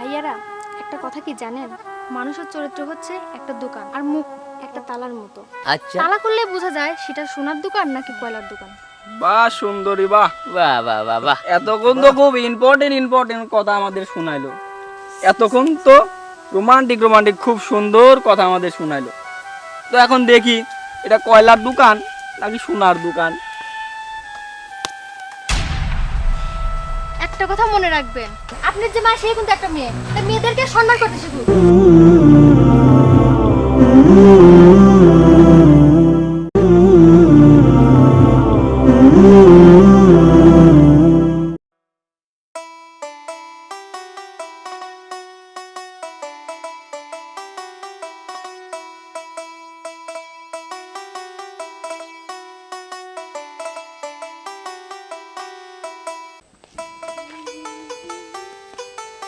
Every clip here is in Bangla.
ভাইয়ারা একটা কথা কি জানেন, মানুষের চরিত্র হচ্ছে একটা দোকান আর মুখ একটা তালার মতো। আচ্ছা, তালা করলে বোঝা যায় সেটা সোনার দোকান নাকি কয়লার দোকান। বাহ সুন্দরী বাহ, বাহ বাহ বাহ বাহ। এতক্ষণ তো খুব ইম্পর্টেন্ট কথা আমাদের শোনাইলো। এতক্ষণ তো রোমান্টিক খুব সুন্দর কথা আমাদের শোনাইলো। তো এখন দেখি এটা কয়লার দোকান নাকি সোনার দোকান। একটা কথা মনে রাখবেন, আপনার যে মা সেই কিন্তু একটা মেয়ে, তাই মেয়েদেরকে সম্মান করতে শিখুন।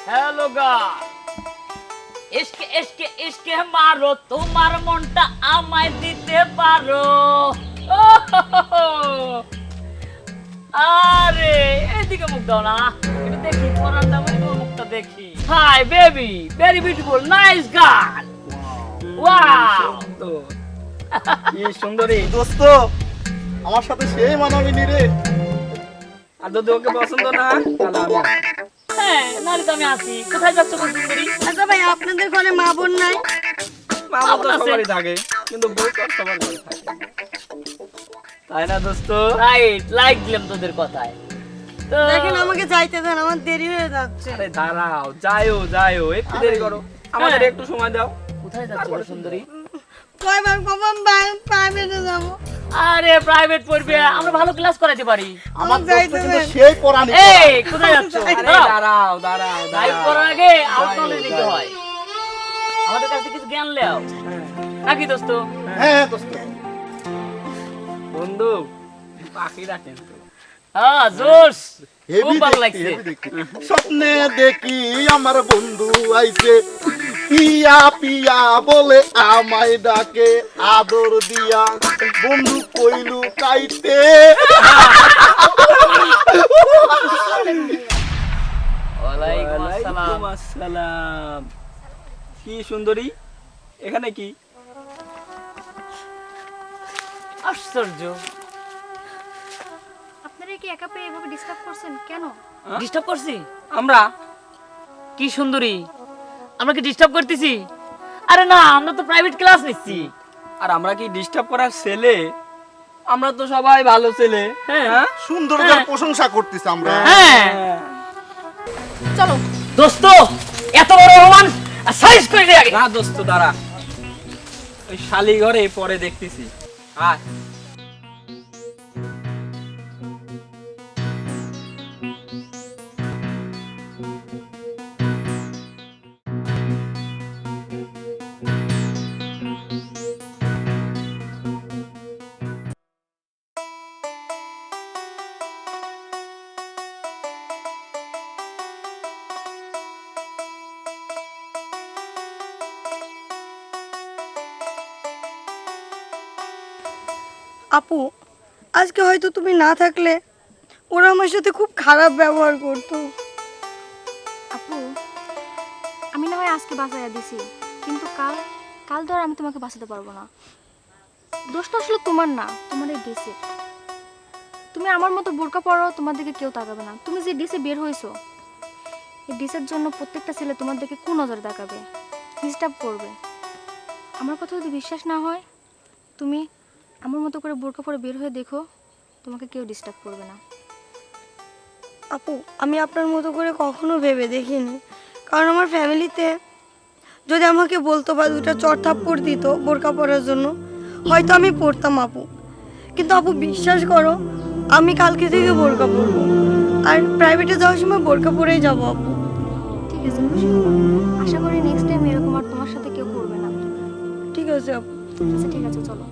হ্যালো গাইস, ইশকে ইশকে ইশকে মারো, তোমার মনটা আমায় দিতে পারো। আরে এদিকে মুখ দাও না, এটা দেখি পরানটা মুখটা দেখি। Hi baby, very beautiful, nice girl. Wow, কি সুন্দরী দোস্ত, আমার সাথে সেই মানাবিনি রে। আর যদি ওকে পছন্দ না তাহলে আমি হ্যাঁ নালে তো আমি আসি। কোথায় যাচ্ছ গো সুন্দরী? আচ্ছা ভাই, আপনাদের ঘরে মা বোন নাই? মামা তো সবারই থাকে, কিন্তু বউ তো সবার ঘরে থাকে, তাই না দোস্ত? রাইট, লাইক দিলাম তোদের কথায়। তো দেখেন আমাকে যাইতে দেন, আমার দেরি হয়ে যাচ্ছে। আরে দাঁড়াও, যাইও একটু দেরি করো, আমাদের হ্যাঁ। একটু সময় দাও। কোথায় যাচ্ছ গো সুন্দরী? কয়বার কখন প্রাইভেটে যাবো? আরে প্রাইভেট পড়বে, আমরা ভালো ক্লাস করাতে পারি। আমার দোস্ত যাইতে কিন্তু দেন। সেই পরানি। এই কোথায় যাচ্ছ? আরে দাঁড়াও লাইভ করার আগে আউট নলেজ নিতে হয়। আমাদের কাছে কিছু জ্ঞান লেও নাকি দোস্ত? হ্যাঁ দোস্ত, বন্ধু পাখি রাখেন তো। হ্যাঁ জোশ, খুব হেভি ভালো দেখি, লাগছে। হেভি দেখি। স্বপ্নে দেখি আমার বন্ধু আইছে, পিয়া পিয়া বলে আমায় ডাকে আদর দিয়া, বন্ধু কইলু কাইতে। ওয়ালাইকুম আসসালাম। ওয়ালাইকুম আসসালাম। কি সুন্দরী, এখানে কি? আশ্চর্য, আপনারা কি একা পেয়ে এভাবে ডিস্টার্ব করছেন কেন? ডিস্টার্ব করছি? আমরা কি সুন্দরী, আমরা কি ডিস্টার্ব করতেছি? আরে না, আমরা তো প্রাইভেট ক্লাস নিচ্ছি। আর আমরা কি ডিস্টার্ব করার ছেলে? আমরা তো সবাই ভালো ছেলে। হ্যাঁ সুন্দরতার প্রশংসা করতেছি আমরা। হ্যাঁ চলো দোস্ত, এত বড় রোমান সাইজ করে দে আগে। না দোস্ত দাঁড়া, ওই শালি ঘরে পরে দেখতেছি। আয় আপু, আজকে হয়তো তুমি না থাকলে ওরা আমার সাথে খুব খারাপ ব্যবহার করতো। আপু, আমি না হয় আজকে বাঁচাইয়া দিছি, কিন্তু কাল কাল তো আর আমি তোমাকে বাঁচাতে পারবো না। দোষটা আসলে তোমার না, তোমার এই ড্রেসের। তুমি আমার মতো বোরকা পরো, তোমার দিকে কেউ তাকাবে না। তুমি যে ড্রেসে বের হয়েছো, এই ড্রেসের জন্য প্রত্যেকটা ছেলে তোমার দিকে কোন নজরে তাকাবে, ডিস্টার্ব করবে। আমার কথা যদি বিশ্বাস না হয়, তুমি আমার মতো করে বোরকা পরে বের হয়ে দেখো, তোমাকে কেউ ডিস্টার্ব করবে না। আপু, আমি আপনার মতো করে কখনো ভেবে দেখিনি, কারণ আমার ফ্যামিলিতে যদি আমাকে বলতো বা দুটা চড় থাপ্পড় দিত বোরকা পরার জন্য, হয়তো আমি পরতাম আপু। কিন্তু আপু বিশ্বাস করো, আমি কালকে থেকে বোরকা পরবো, আর প্রাইভেটে যাওয়ার সময় বোরকা পরেই যাবো আপু। ঠিক আছে, খুশি হলাম। আশা করি নেক্সট টাইম এরকম আর তোমার সাথে কেউ করবে না। ঠিক আছে আপু। আচ্ছা ঠিক আছে, চলো।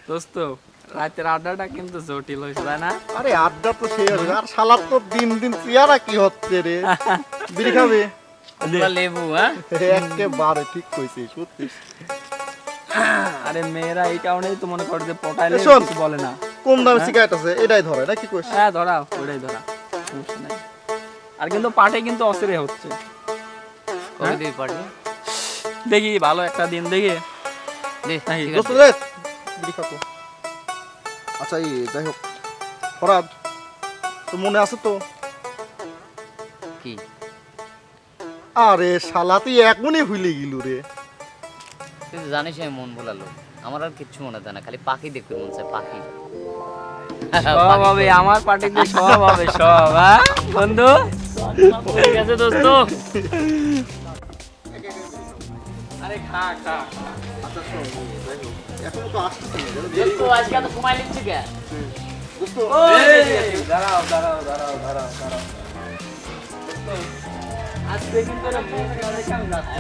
দোস্ত, রাতের আড্ডাটা কিন্তু জটিল হয়েছে তাই না? আরে আড্ডা তো সেই হবে, আর শালার তো দিন দিন চেহারা কি হচ্ছে রে। বিড়ি খাবে? লেবু, হ্যাঁ একেবারে ঠিক কইছিস, সত্যি। আরে মেয়েরা এই কারণেই তো মনে করে যে পটাইলে এ শোন। কিছু বলে না। কোন দামে সিগারেট আছে এটাই ধরে না কি কইস? হ্যাঁ ধরা, ওইটাই ধরা, সমস্যা নাই। আর কিন্তু পাটে কিন্তু অস্থির হচ্ছে। কবে দিবি পার্টি? দেখি ভালো একটা দিন দেখি। দে নাকি? ঠিক দোস্ত আছে। রে বিড়ি খাতো। আচ্ছা এই যাই হোক ফরাদ তো মনে আছে তো? কি? আরে শালা তুই এক মনে ভুলে গেল রে। তুই তো জানিস আমি মন ভোলালো, আমার আর কিচ্ছু মনে থাকে না, খালি পাখি দেখতে মন চায়, পাখি। সব হবে আমার পার্টিতে, সব হবে সব। হ্যাঁ বন্ধু, ঠিক আছে দোস্ত। আরে খা খা। আচ্ছা শোন যাই হোক এখনো তো আসতেছি না দোস্ত আজকে এত সময় নিচ্ছি কে? দোস্ত দাঁড়াও দাঁড়াও দাঁড়াও দাঁড়াও দাঁড়াও। আজকে কিন্তু এটা মন করে কেমন যাচ্ছে?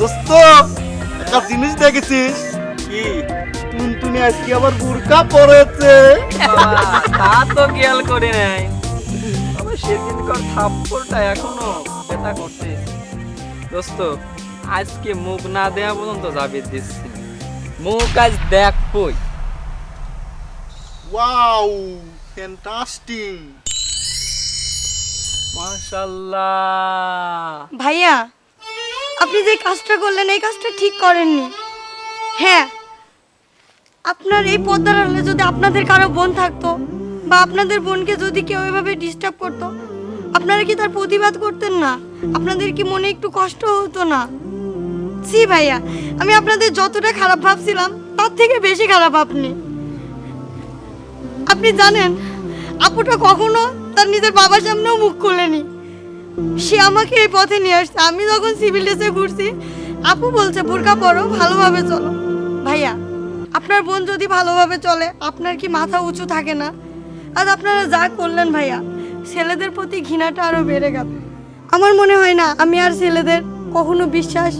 দোস্ত একটা জিনিস দেখেছিস কি? টুনটুনি আজকে আবার বুরকা পরেছে। বাবা, তা তো খেয়াল করি নাই, তবে সেদিনকার থাপ্পড়টা এখনো ব্যথা করছে। দোস্ত আজকে মুখ না দেওয়া পর্যন্ত যাবে দিচ্ছি, মুখ আজ দেখবই। Wow fantastic. মাশাআল্লাহ। ভাইয়া, আপনি যে কাজটা করলেন এই কাজটা ঠিক করেননি। হ্যাঁ, আপনার এই পর্দার আড়ালে যদি আপনাদের কারো বোন থাকতো বা আপনাদের বোনকে যদি কেউ এভাবে ডিস্টার্ব করতো, আপনারা কি তার প্রতিবাদ করতেন না? আপনাদের কি মনে একটু কষ্ট হতো না? জি ভাইয়া, আমি আপনাদের যতটা খারাপ ভাবছিলাম তার থেকে বেশি খারাপ আপনি। আপনি জানেন আপুটা কখনো তার নিজের বাবার সামনেও মুখ খুলেনি। সে আমাকে এই পথে নিয়ে আসছে। আমি যখন সিভিল ড্রেসে ঘুরছি, আপু বলছে বোরকা পরো, ভালোভাবে চলো। ভাইয়া, আপনার বোন যদি ভালোভাবে চলে আপনার কি মাথা উঁচু থাকে না? আজ আপনারা যা করলেন ভাইয়া, ছেলেদের প্রতি ঘৃণাটা আরো বেড়ে গেল। আমার মনে হয় না আমি আর ছেলেদের কখনো বিশ্বাস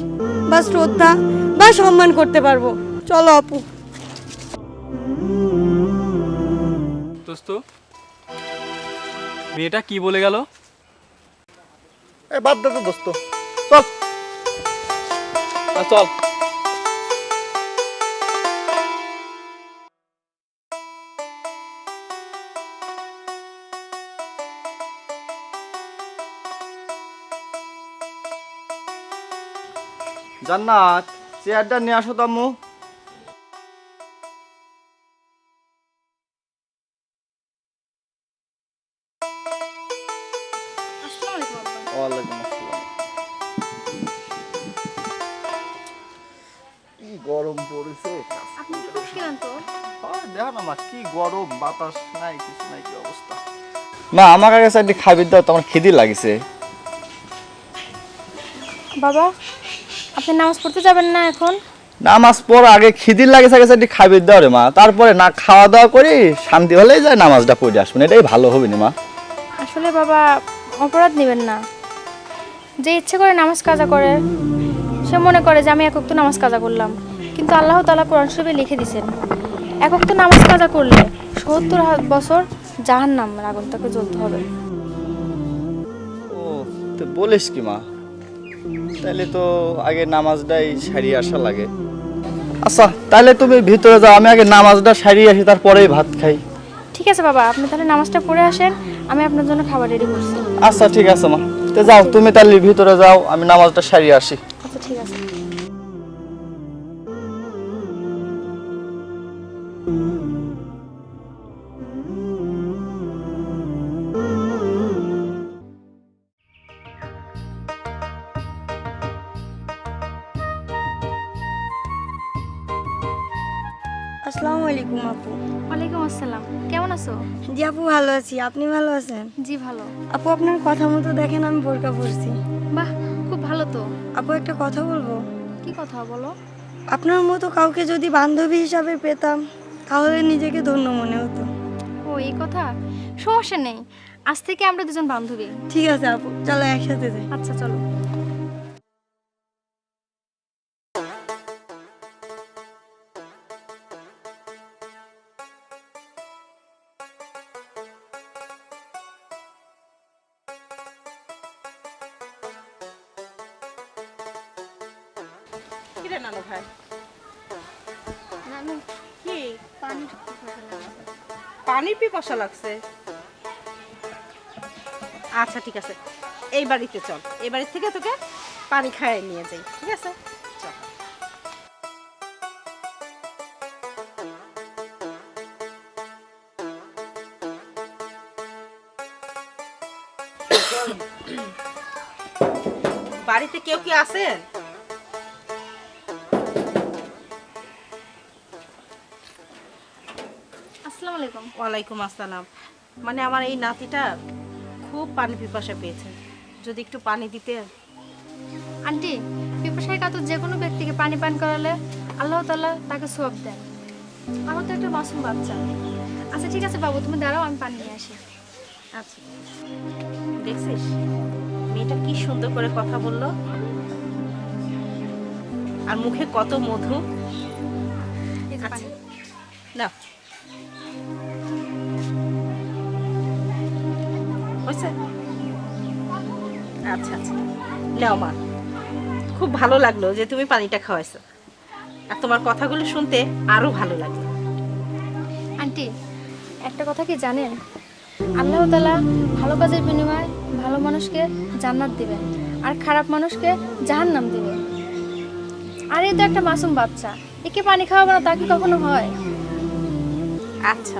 বা শ্রদ্ধা বা সম্মান করতে পারবো। চলো আপু। দোস্ত মেয়েটা কি বলে গেল? এ বাদ দে তো দোস্ত, চল। চল। জান্নাত চেয়ারটা নিয়ে আসো তো আম্মু। আসসালামু আলাইকুম আব্বা। ওয়ালাইকুম আসসালাম। কি গরম পড়েছে। আপনি কি খুশকিলেন তো? দেখো না মা কি গরম, বাতাস নাই কিছু নাই, কি অবস্থা। মা আমার কাছে একটু খাবি দাও, তোমার খিদে লাগিছে। বাবা, আপনি নামাজ পড়তে যাবেন না এখন? নামাজ পড় আগে খিদির লাগে সাথে একটু খাবি দাও রে মা, তারপরে না খাওয়া দাওয়া করি শান্তি হলেই যায় নামাজটা পড়ে আসবেন, এটাই ভালো হবে না মা। আসলে বাবা, অপরাধ নেবেন না। যে ইচ্ছে করে নামাজ কাজা করে সে মনে করে যে আমি একক তো নামাজ কাজা করলাম, কিন্তু আল্লাহ তাআলা কোরআন শরীফে লিখে দিয়েছেন একক তো নামাজ কাজা করলে ৭০ বছর জাহান্নামের আগুন তাকে জ্বলতে হবে। ও তো বলিস কি মা, তাহলে তো আগে নামাজটাই সারিয়ে আসা লাগে। আচ্ছা তাহলে তুমি ভিতরে যাও, আমি আগে নামাজটা সারিয়ে আসি, তারপরেই ভাত খাই। ঠিক আছে বাবা, আপনি তাহলে নামাজটা পড়ে আসেন, আমি আপনার জন্য খাবার রেডি করছি। আচ্ছা ঠিক আছে মা, তো যাও তুমি তাহলে ভিতরে যাও, আমি নামাজটা সারিয়ে আসি। আচ্ছা ঠিক আছে। আসসালামু আলাইকুম আপু। ওয়ালাইকুম আসসালাম, কেমন আছো? জি আপু, ভালো আছি। আপনি ভালো আছেন? জি ভালো। আপু, আপনার কথা মতো দেখেন আমি বোরকা পরছি। বাহ, খুব ভালো তো। আপু, একটা কথা বলবো? কি কথা বলো? আপনার মতো কাউকে যদি বান্ধবী হিসাবে পেতাম তাহলে নিজেকে ধন্য মনে হতো। ও এই কথা, সমস্যা নেই, আজ থেকে আমরা দুজন বান্ধবী। ঠিক আছে আপু, চলো একসাথে যাই। আচ্ছা চলো। কিরে নানু ভাই, নানু কি পানির পিপাসা লাগছে। পানির পিপাসা লাগছে? আচ্ছা ঠিক আছে, এই বাড়িতে চল, এই বাড়ি থেকে তোকে পানি খাইয়ে নিয়ে যাই, ঠিক আছে? চল। বাড়িতে কেউ কি আছেন? আসসালামু আলাইকুম। ওয়ালাইকুম আসসালাম। মানে আমার এই নাতিটা খুব পানি পিপাসা পেয়েছে, যদি একটু পানি দিতে। আন্টি, পিপাসায় কাতর যে কোনো ব্যক্তিকে পানি পান করালে আল্লাহ তাআলা তাকে সওয়াব দেন। আমার তো একটা মাসুম বাচ্চা। আচ্ছা ঠিক আছে বাবু, তুমি দাঁড়াও, আমি পানি নিয়ে আসি। আচ্ছা, দেখছিস মেয়েটা কি সুন্দর করে কথা বললো, আর মুখে কত মধু। এই যে আচ্ছা। পানি। না হয়েছে? আচ্ছা আচ্ছা, নাও মা। খুব ভালো লাগলো যে তুমি পানিটা খাওয়াইছো, আর তোমার কথাগুলো শুনতে আরো ভালো লাগলো। আন্টি, একটা কথা কি জানেন? আল্লাহ তাআলা ভালো কাজের বিনিময়ে ভালো মানুষকে জান্নাত দিবেন, আর খারাপ মানুষকে জাহান্নাম দিবেন। আর এই তো একটা মাসুম বাচ্চা, একে পানি খাওয়াবো না তা কি কখনো হয়? আচ্ছা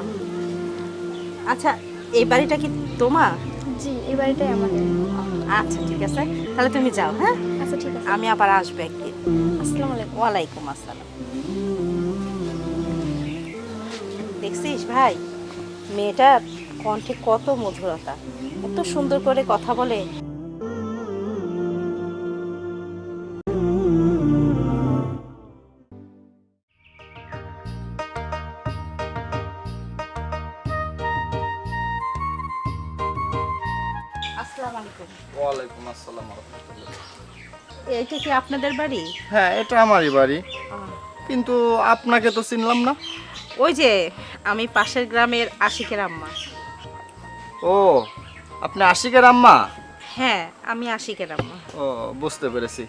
আচ্ছা, এই বাড়িটা কি তোমার? জি, এই বাড়িটাই আমাদের। আচ্ছা ঠিক আছে, তাহলে তুমি যাও। হ্যাঁ, আচ্ছা ঠিক আছে। আমি আবার আসবো একদিন। আসসালামু আলাইকুম। ওয়ালাইকুম আসসালাম। দেখছিস ভাই, মেয়েটার কণ্ঠে কত মধুরতা, এত সুন্দর করে কথা বলে। আসসালামু আলাইকুম। ওয়ালাইকুম আসসালাম রাহমাতুল্লাহ। এইটা কি আপনাদের বাড়ি? হ্যাঁ, এটা আমারই বাড়ি, কিন্তু আপনাকে তো চিনলাম না। ওই যে আমি পাশের গ্রামের আশিকের আম্মা। ও, আপনি আশিকের আম্মা? হ্যাঁ, আমি আশিকের আম্মা। ও, বুঝতে পেরেছি।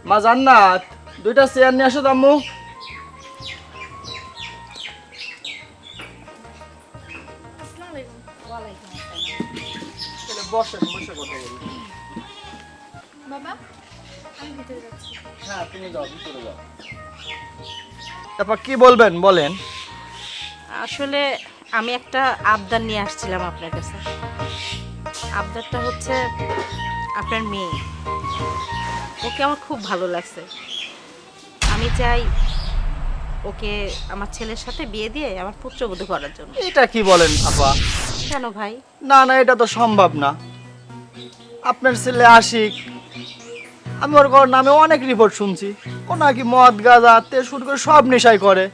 মা জান্নাত, দুইটা চেয়ার নিয়ে আসো তো আম্মু। বসেন, বসে কথা বলি। বাবা, আমি ভিতরে যাচ্ছি। হ্যাঁ, তুমি যাও, ভিতরে যাও। তারপর কি বলবেন বলেন। আসলে আমি একটা আবদার নিয়ে আসছিলাম আপনার কাছে। আবদারটা হচ্ছে আপনার মেয়ে, ওকে আমার খুব ভালো লাগছে। আমি চাই ওকে আমার ছেলের সাথে বিয়ে দিয়ে আমার পুত্রবধূ করার জন্য। এটা কি বলেন আপা? কেন ভাই? না না, এটা তো সম্ভব না। আপনার ছেলে আশিক, আমি ওর নামে অনেক রিপোর্ট শুনছি, ও নাকি মদ গাঁজা তে শুরু করে সব নেশাই করে।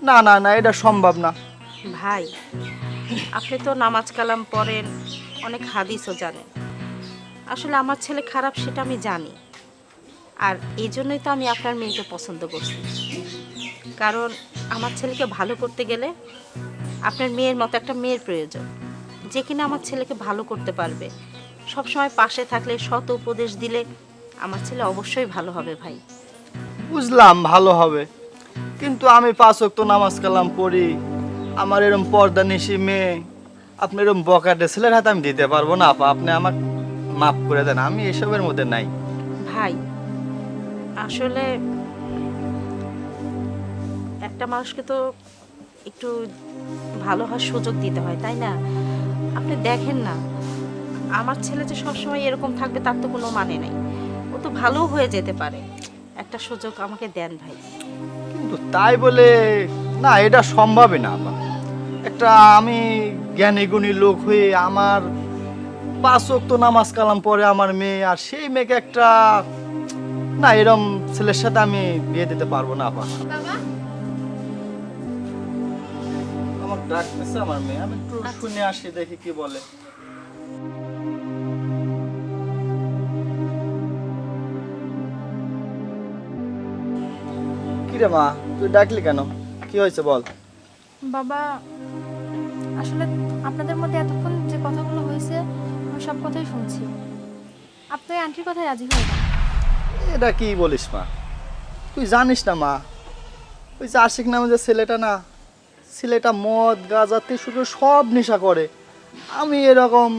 না না না, এটা সম্ভব না। ভাই, আপনি তো নামাজ কালাম পড়েন, অনেক হাদিসও জানেন। আসলে আমার ছেলে খারাপ সেটা আমি জানি, আর এই জন্যই তো আমি আপনার মেয়েকে পছন্দ করছি। কারণ আমার ছেলেকে ভালো করতে গেলে আপনার মেয়ের মতো একটা মেয়ের প্রয়োজন, যে কিনা আমার ছেলেকে ভালো করতে পারবে। সবসময় পাশে থাকলে, সৎ উপদেশ দিলে আমার ছেলে অবশ্যই ভালো হবে ভাই। বুঝলাম, ভালো হবে, কিন্তু আমি 5 ওয়াক্ত নামাজ কালাম পড়ি, আমার এরকম পর্দা নিশি মেয়ে, আপনি এরকম বকাটে ছেলের হাতে আমি দিতে পারবো না আপা। আপনি আমাকে মাফ করে দেন, আমি এসবের মধ্যে নাই। ভাই, আসলে একটা মানুষকে তো একটু ভালো হওয়ার সুযোগ দিতে হয়, তাই না? আপনি দেখেন না, আমার ছেলে যে সবসময় এরকম থাকবে তার তো কোনো মানে নাই। ও তো ভালো হয়ে যেতে পারে। একটা সুযোগ আমাকে দেন ভাই। কিন্তু তাই বলে না, এটা সম্ভবই না আপা। একটা আমি জ্ঞানী গুণী লোক হয়ে আমার 5 ওয়াক্ত নামাজ কালাম পরে আমার মেয়ে, আর সেই মেয়েকে একটা না, এরকম ছেলের সাথে আমি বিয়ে দিতে পারবো না আপা। বাবা, আমার ডাকতেছে আমার মেয়ে, আমি একটু শুনে আসি, দেখি কি বলে। কিরে মা, তুই ডাকলি কেন? কি হয়েছে বল। বাবা, আসলে আপনাদের মধ্যে এতক্ষণ যে কথাগুলো হয়েছে আমি সব কথাই শুনছি। আপনি আন্টির কথায় রাজি হয়ে যান। এটা কি বলিস মা? তুই জানিস না মা, ওই যে আশিক নামে যে ছেলেটা না, ছেলেটা মদ গাঁজা থেকে শুরু করে সব নেশা করে। আমি এরকম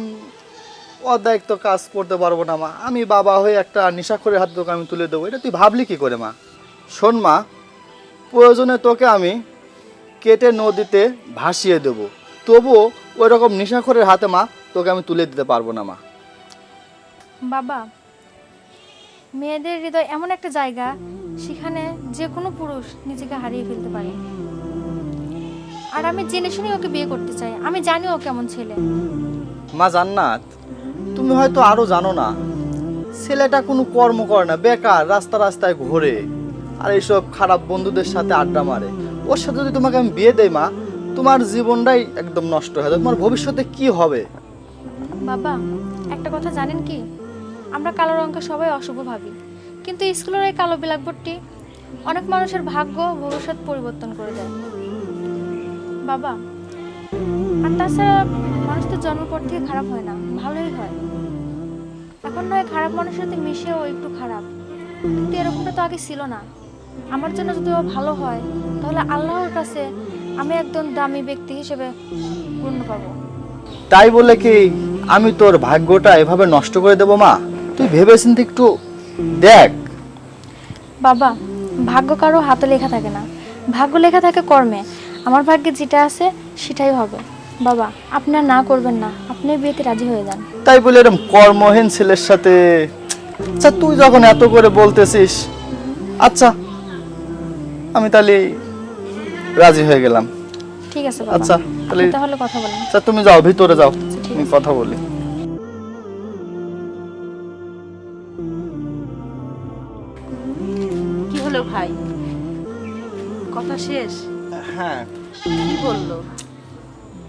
অদায়িত্ব কাজ করতে পারবো না মা। আমি বাবা হয়ে একটা নেশাখোরের হাতে তোকে আমি তুলে দেবো, এটা তুই ভাবলি কি করে মা? শোন মা, প্রয়োজনে তোকে আমি কেটে নদীতে ভাসিয়ে দেবো, তবুও ওই রকম নেশাখোরের হাতে মা তোকে আমি তুলে দিতে পারবো না মা। বাবা, মেয়েদের হৃদয় এমন একটা জায়গা, সেখানে যে কোনো পুরুষ নিজেকে হারিয়ে ফেলতে পারে। আর আমি জেনে শুনে ওকে বিয়ে করতে চাই। আমি জানি ও কেমন ছেলে। মা জান্নাত, তুমি হয়তো আরো জানো না, ছেলেটা কোনো কর্ম করে না, বেকার রাস্তা রাস্তায় ঘোরে আর এইসব খারাপ বন্ধুদের সাথে আড্ডা মারে। ওর সাথে যদি তোমাকে আমি বিয়ে দেই মা, তোমার জীবনটাই একদম নষ্ট হয়ে যাবে। তোমার ভবিষ্যতে কি হবে? বাবা, একটা কথা জানেন কি, আমরা কালো রঙকে সবাই অশুভ ভাবি, কিন্তু স্কুলের এই কালো ব্ল্যাকবোর্ডটি অনেক মানুষের ভাগ্য ভবিষ্যৎ পরিবর্তন করে দেয়। বাবা, আর তাছাড়া মানুষ তো জন্মের পর থেকে খারাপ হয় না, ভালোই হয়। এখন নয় খারাপ মানুষের সাথে মিশেও একটু খারাপ, কিন্তু এরকমটা তো আগে ছিল না। আমার জন্য যদি ও ভালো হয়, তাহলে আল্লাহর কাছে আমি একজন দামি ব্যক্তি হিসেবে গণ্য পাবো। তাই বলে কি আমি তোর ভাগ্যটা এভাবে নষ্ট করে দেবো মা? তুই ভেবেচিন্তে একটু দেখ। বাবা, ভাগ্য কারো হাতে লেখা থাকে না, ভাগ্য লেখা থাকে কর্মে। আমার ভাগ্যে যেটা আছে সেটাই হবে। বাবা, আপনি আর না করবেন না, আপনি বিয়েতে রাজি হয়ে যান। তাই বলে এরকম কর্মহীন ছেলের সাথে, আচ্ছা তুই যখন এত করে বলতেছিস, আচ্ছা আমি তাহলে রাজি হয়ে গেলাম। ঠিক আছে বাবা, আচ্ছা তাহলে, আপনি তাহলে কথা বলেন। আচ্ছা তুমি যাও, ভিতরে যাও, ঠিক আমি আছে। কথা বলি। কি হলো ভাই, কথা শেষ? হ্যাঁ, কি বললো?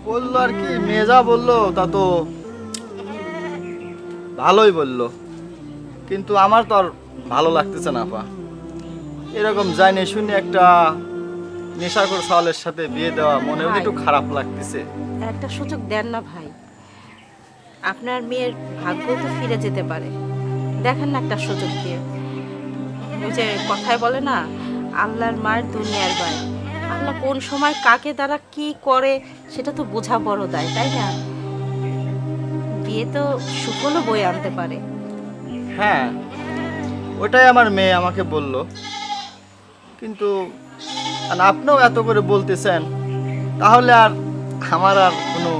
বললো আর কি, মেয়ে যা বললো তা তো ভালোই বললো, কিন্তু আমার তো আর ভালো লাগতেছে না পা। এরকম জানি শুনে একটা নেশাখোর সাওয়ালের সাথে বিয়ে দেওয়া মনে হচ্ছে একটু খারাপ লাগতেছে। একটা সুযোগ দেন না ভাই, আপনার মেয়ের ভাগ্য তো ফিরে যেতে পারে। দেখেন না একটা সুযোগ দিয়ে। ওই যে কথায় বলে না, আল্লাহর মার দুনিয়ার ভাই। আল্লাহ কোন সময় কাকে দ্বারা কি করে সেটা তো বোঝা বড় দায়, তাই না? বিয়ে তো সুফলও বয়ে আনতে পারে। হ্যাঁ, ওটাই আমার মেয়ে আমাকে বলল, কিন্তু আর আপনিও এত করে বলতেছেন, তাহলে আর আমার আর কোনো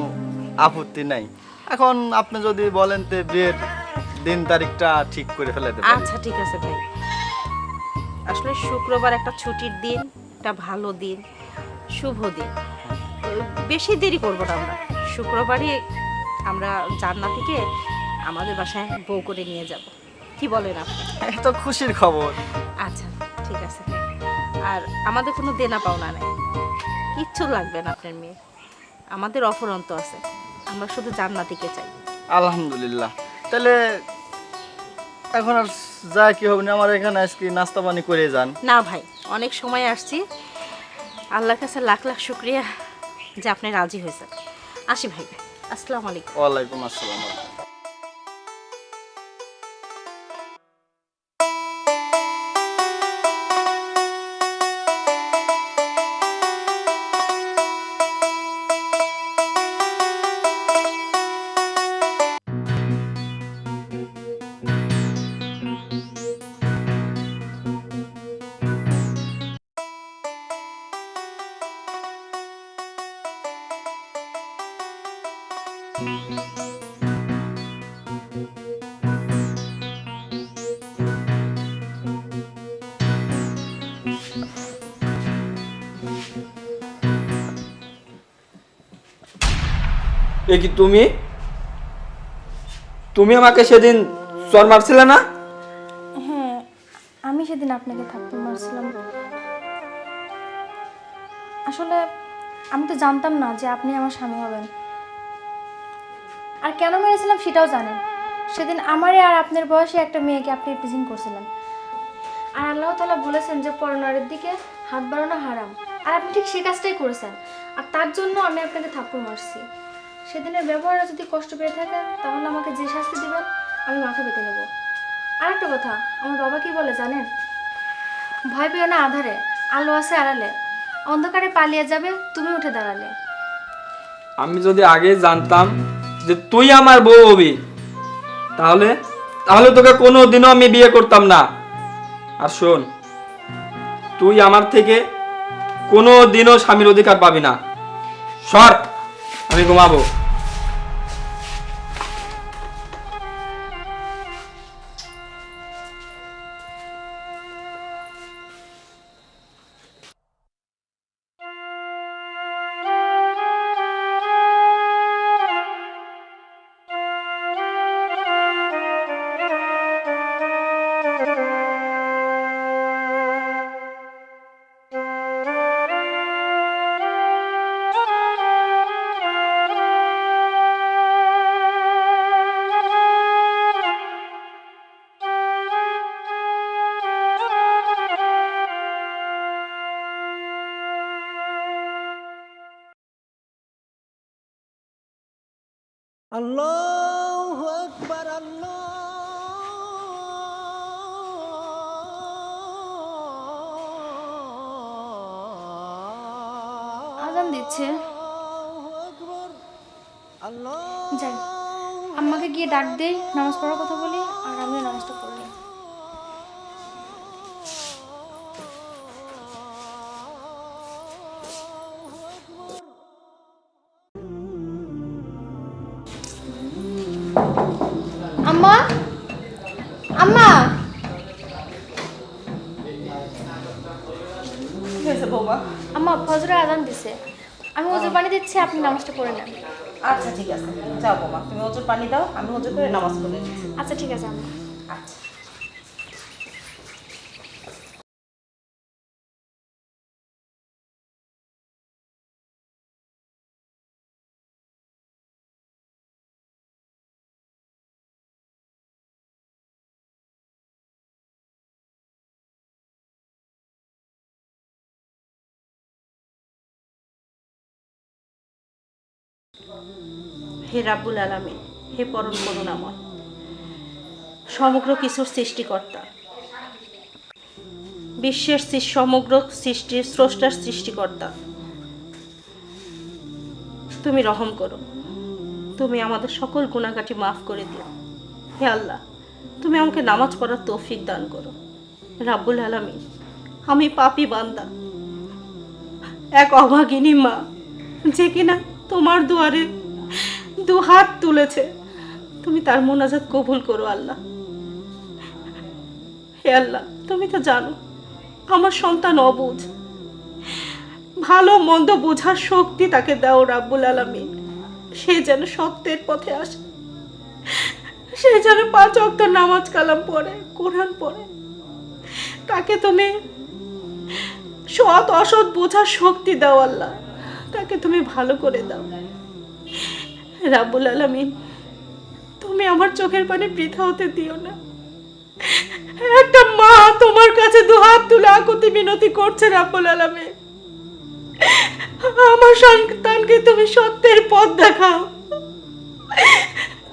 আপত্তি নাই। এখন আপনি যদি বলেন তে বিয়ের দিন তারিখটা ঠিক করে ফেলাতে পারি। আচ্ছা ঠিক আছে ভাই, আসলে শুক্রবার একটা ছুটির দিন, একটা ভালো দিন, শুভ দিন। বেশি দেরি করবো না আমরা, শুক্রবারই আমরা জান্নাতিকে আমাদের বাসায় বউ করে নিয়ে যাব। কি বলেন আপনি? এত খুশির খবর। আচ্ছা ঠিক আছে ভাই। আর আমাদের কোনো দেনা পাওনা নাই, কিচ্ছু লাগবে না আপনার মেয়ে। আমাদের অফুরন্ত আছে, আমরা শুধু জান্নাতিকে চাই। আলহামদুলিল্লাহ। তাহলে এখন আর যা কি হবে না, আমার এখানে আজকে নাস্তা পানি করে যান। না ভাই, অনেক সময় আসছি, আল্লাহর কাছে লাখ লাখ শুক্রিয়া যে আপনি রাজি হয়েছেন। আসি ভাই, আসসালামু আলাইকুম। ওয়ালাইকুম আসসালাম। এ কি তুমি? তুমি আমাকে সেদিন চর মারছিলে না? হ্যাঁ, আমি সেদিন আপনাকে থাপ্পড় মারছিলাম। আসলে আমি তো জানতাম না যে আপনি আমার স্বামী হবেন। আর কেন মেরেছিলাম সেটাও জানেন। সেদিন আমারই আর আপনার বয়সে একটা মেয়েকে আপনি টিজিং করছিলেন। আর আল্লাহ তাআলা বলেছেন যে পরনারীর দিকে হাত বাড়ানো হারাম। আর আপনি ঠিক সেই কাজটাই করেছেন। আর তার জন্য আমি আপনাকে থাপ্পড় মারছি। সেদিনের ব্যবহারে যদি কষ্ট পেয়ে থাকেন, তাহলে আমাকে যে শাস্তি দিবেন আমি মাথা পেতে নেব। আর একটা কথা, আমার বাবা কি বলে জানেন? ভয় পেও না আধারে, আলো আছে আড়ালে, অন্ধকারে পালিয়ে যাবে তুমি উঠে দাঁড়ালে। আমি যদি আগে জানতাম যে তুই আমার বউ হবি, তাহলে তাহলে তোকে কোনো দিনও আমি বিয়ে করতাম না। আর শোন, তুই আমার থেকে কোনো দিনও স্বামীর অধিকার পাবি না। সর, আমি ঘুমাবো। আল্লাহু আকবার আজান দিচ্ছে, যাই আম্মাকে গিয়ে ডাক দে, নামাজ পড়ার কথা বলি, আর আমিও নামাজটা পড়ি। আম্মা, আম্মা, কি হয়েছে বৌমা? আম্মা ফজরের আজান দিছে, আমি ওজুর পানি দিচ্ছি, আপনি নামাজটা পড়ে নেন। আচ্ছা ঠিক আছে, যাও বৌমা, তুমি ওজোর পানি দাও, আমি ওজোর করে নামাজ পড়ে নিচ্ছি। আচ্ছা ঠিক আছে আম্মা। আচ্ছা। হে রাব্বুল আলামিন, হে পরম করুণাময়, সমগ্র কিছুর সৃষ্টিকর্তা, বিশ্বের সমগ্র সৃষ্টির স্রষ্টার সৃষ্টিকর্তা, তুমি রহম করো, তুমি আমাদের সকল গুনাহগাটি মাফ করে দিও। হে আল্লাহ, তুমি আমাকে নামাজ পড়ার তৌফিক দান করো। রাব্বুল আলামিন, আমি পাপী বান্দা, এক অভাগিনী মা, যে কিনা তোমার দুয়ারে দু হাত তুলেছে, তুমি তার মোনাজাত কবুল করো আল্লাহ। হে আল্লাহ, তুমি তো জানো আমার সন্তান অবুঝ, ভালো মন্দ বোঝার শক্তি তাকে দাও রাব্বুল আলামিন, সে যেন সত্যের পথে আসে, সে যেন 5 ওয়াক্ত নামাজ কালাম পড়ে, কোরআন পড়ে, তাকে তুমি সৎ অসৎ বোঝার শক্তি দাও আল্লাহ, তাকে তুমি ভালো করে দাও রাব্বুল আলামিন। তুমি আমার চোখের পানি বৃথা হতে দিও না। একটা মা তোমার কাছে 2 হাত তুলে আকুতি মিনতি করছে রাব্বুল আলামিন, আমার সন্তানকে তুমি সত্যের পথ দেখাও,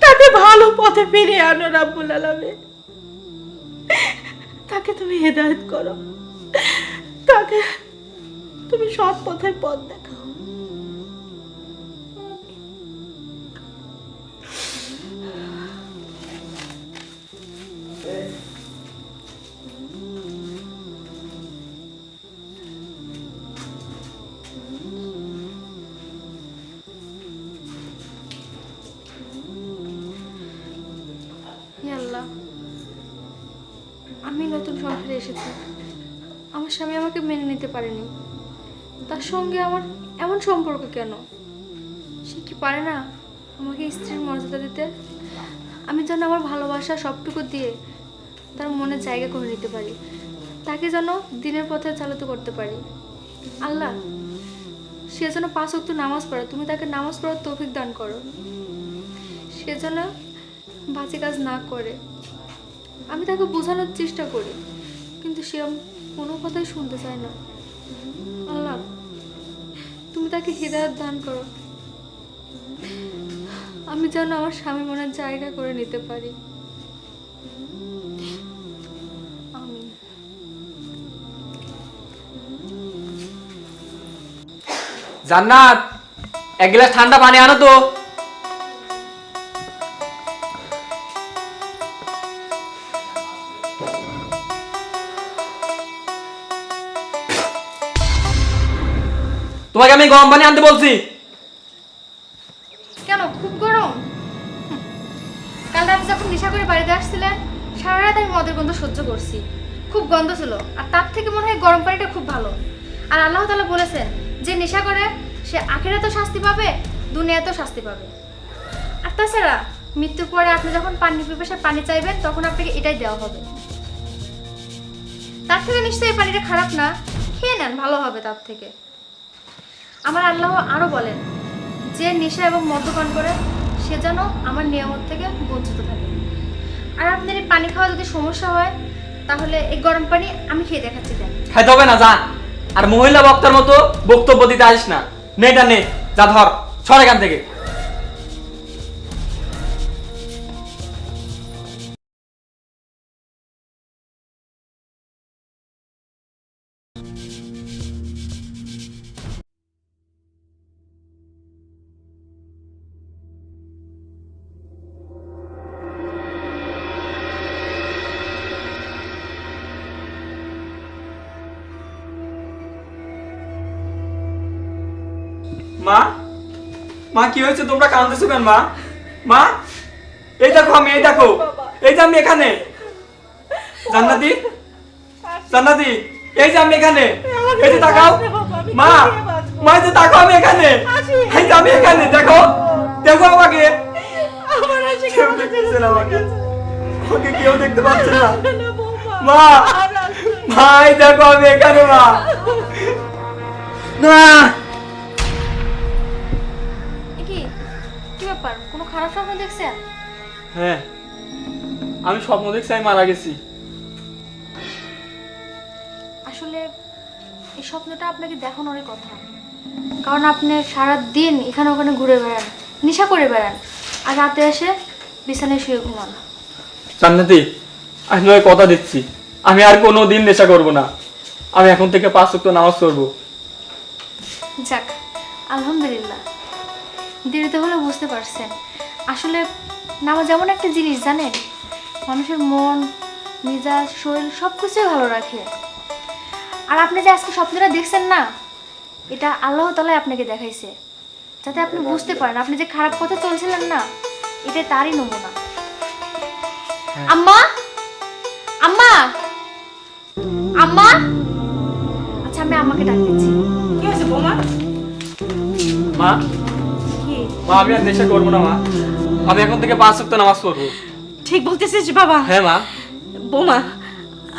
তাকে ভালো পথে ফিরিয়ে আনো রাব্বুল আলামিন, তাকে তুমি হেদায়েত করো, তাকে তুমি সৎ পথের পথ দেখাও। হে আল্লাহ, আমি নতুন সংসারে এসেছি, আমার স্বামী আমাকে মেনে নিতে পারেনি, তার সঙ্গে আমার এমন সম্পর্ক কেন? সে কি পারে না আমাকে স্ত্রীর মর্যাদা দিতে? আমি যেন আমার ভালোবাসা সবটুকু দিয়ে তার মনে জায়গা করে নিতে পারি, তাকে যেন দিনের পথে চালিত করতে পারি। আল্লাহ, সে যেন 5 ওয়াক্ত নামাজ পড়ে, তুমি তাকে নামাজ পড়ার তৌফিক দান করো, সে যেন বাজে কাজ না করে। আমি তাকে বোঝানোর চেষ্টা করি, কিন্তু সে কোনো কথাই শুনতে চায় না। আল্লাহ, তুমি তাকে হিদায়াত দান করো, আমি যেন আমার স্বামী মনের জায়গা করে নিতে পারি। আমিন। জান্নাত, এক গ্লাস ঠান্ডা পানি আনো তো। তোমাকে আমি গরম পানি আনতে বলছি। কেন, খুব গরম? কাল রাতে যখন নেশা করে বাড়িতে আসছিলেন, সারা রাত আমি মদের গন্ধ সহ্য করছি। খুব গন্ধ ছিল, আর তার থেকে মনে হয় গরম পানিটা খুব ভালো। আর আল্লাহ তাআলা বলেছেন যে নেশা করে সে আখিরাতেও শাস্তি পাবে, দুনিয়াতেও শাস্তি পাবে। আর তাছাড়া মৃত্যুর পরে আপনি যখন পানি পিপাসায় পানি চাইবেন, তখন আপনাকে এটাই দেওয়া হবে। তার থেকে নিশ্চয়ই এই পানিটা খারাপ না, খেয়ে নেন, ভালো হবে তার থেকে। আমার আল্লাহ আরো বলেন যে নেশা এবং মদ্যপান করে সে যেন আমার নিয়ামত থেকে বঞ্চিত থাকে। আর আপনার এই পানি খাওয়া যদি সমস্যা হয়, তাহলে এই গরম পানি আমি খেয়ে দেখাচ্ছি, দেন। খাইতে হবে না, যা। আর মহিলা বক্তার মতো বক্তব্য দিতে আসিস না। নেটা নে, যা ধর, সর এখান থেকে। মা, মা কি হয়েছে? তোমরা কাঁদতেছো কেন? মা, মা, এই দেখো, আমি এই দেখো, এই যে আমি এখানে। জান্নাতি, জান্নাতি, এই যে আমি এখানে, এই যে তাকাও। মা, মা, এই যে তাকাও, আমি এখানে, এই যে আমি এখানে, দেখো, দেখো আমাকে। কেউ দেখতেছে না আমাকে, ওকে কেউ দেখতে পাচ্ছে না। মা, মা, এই দেখো আমি এখানে। মা, না। কি ব্যাপার, কোনো খারাপ স্বপ্ন দেখছেন? হ্যাঁ, আমি স্বপ্ন দেখছি আমি মারা গেছি। আসলে এই স্বপ্নটা আপনাকে দেখানোরই কথা, কারণ আপনি সারা দিন এখানে ওখানে ঘুরে বেড়ান, নেশা করে বেড়ান, আর রাতে এসে বিছানায় শুয়ে ঘুমান। জান্নাতি, আমি তোমাকে কথা দিচ্ছি, আমি আর কোনো দিন নেশা করব না। আমি এখন থেকে 5 ওয়াক্ত নামাজ পড়বো। যাক, আলহামদুলিল্লাহ, দেরিতে হলেও বুঝতে পারছেন। আসলে নামাজ এমন একটা জিনিস জানেন, মানুষের মন, মেজাজ, শরীর সব কিছুই ভালো রাখে। আর আপনি যে আজকে স্বপ্নটা দেখছেন না, এটা আল্লাহ তাআলাই আপনাকে দেখাইছে, যাতে আপনি বুঝতে পারেন আপনি যে খারাপ পথে চলছিলেন না, এটা তারই নমুনা। আম্মা, আম্মা, আম্মা, আচ্ছা আমি আম্মাকে ডাক দিচ্ছি। কি হয়েছে বৌমা? মা, কি? মা, আমি আর নেশা করবো না। মা, আমি এখন থেকে 5 ওয়াক্ত নামাজ পড়বো। ঠিক বলতেছিস বাবা? হ্যাঁ মা। বৌমা,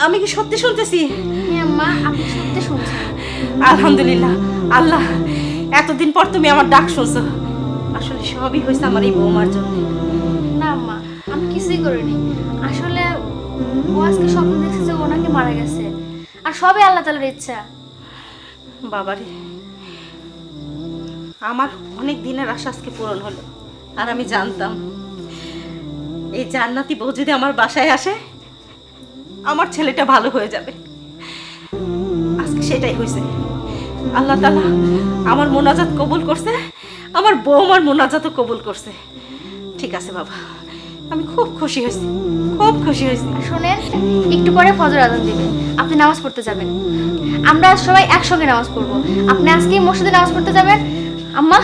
আমি কি সত্যি শুনতেছি? হ্যাঁ আম্মা, আপনি সত্যি শুনছেন। আলহামদুলিল্লাহ, আল্লাহ, এতদিন পর তুমি আমার ডাক শুনছো। আসলে সবই হয়েছে আমার এই বৌমার জন্য। না আম্মা, আমি কিছুই করিনি। আসলে ও আজকে স্বপ্ন দেখছে যে ওনাকে মারা গেছে, আর সবই আল্লাহ তাআলার ইচ্ছা। বাবারে, আমার অনেক দিনের আশা আজকে পূরণ হলো। আর আমি জানতাম এই জান্নাতি বউ যদি আমার বাসায় আসে, আমার ছেলেটা ভালো হয়ে যাবে। আজকে সেটাই হয়েছে। আল্লাহ তাআলা আমার মোনাজাত কবুল করছে, আমার বৌমার মোনাজাতও কবুল করছে। ঠিক আছে বাবা, আমি খুব খুশি হয়েছি, খুব খুশি হয়েছি। শোনেন, একটু পরে ফজর আজান দিবে, আপনি নামাজ পড়তে যাবেন। আমরা সবাই একসঙ্গে নামাজ পড়বো। আপনি আজকে মসজিদে নামাজ পড়তে যাবেন। আম্মা,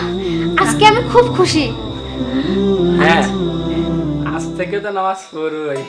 আজকে আমি খুব খুশি। হ্যাঁ, আজ থেকে তো নামাজ পড়বই।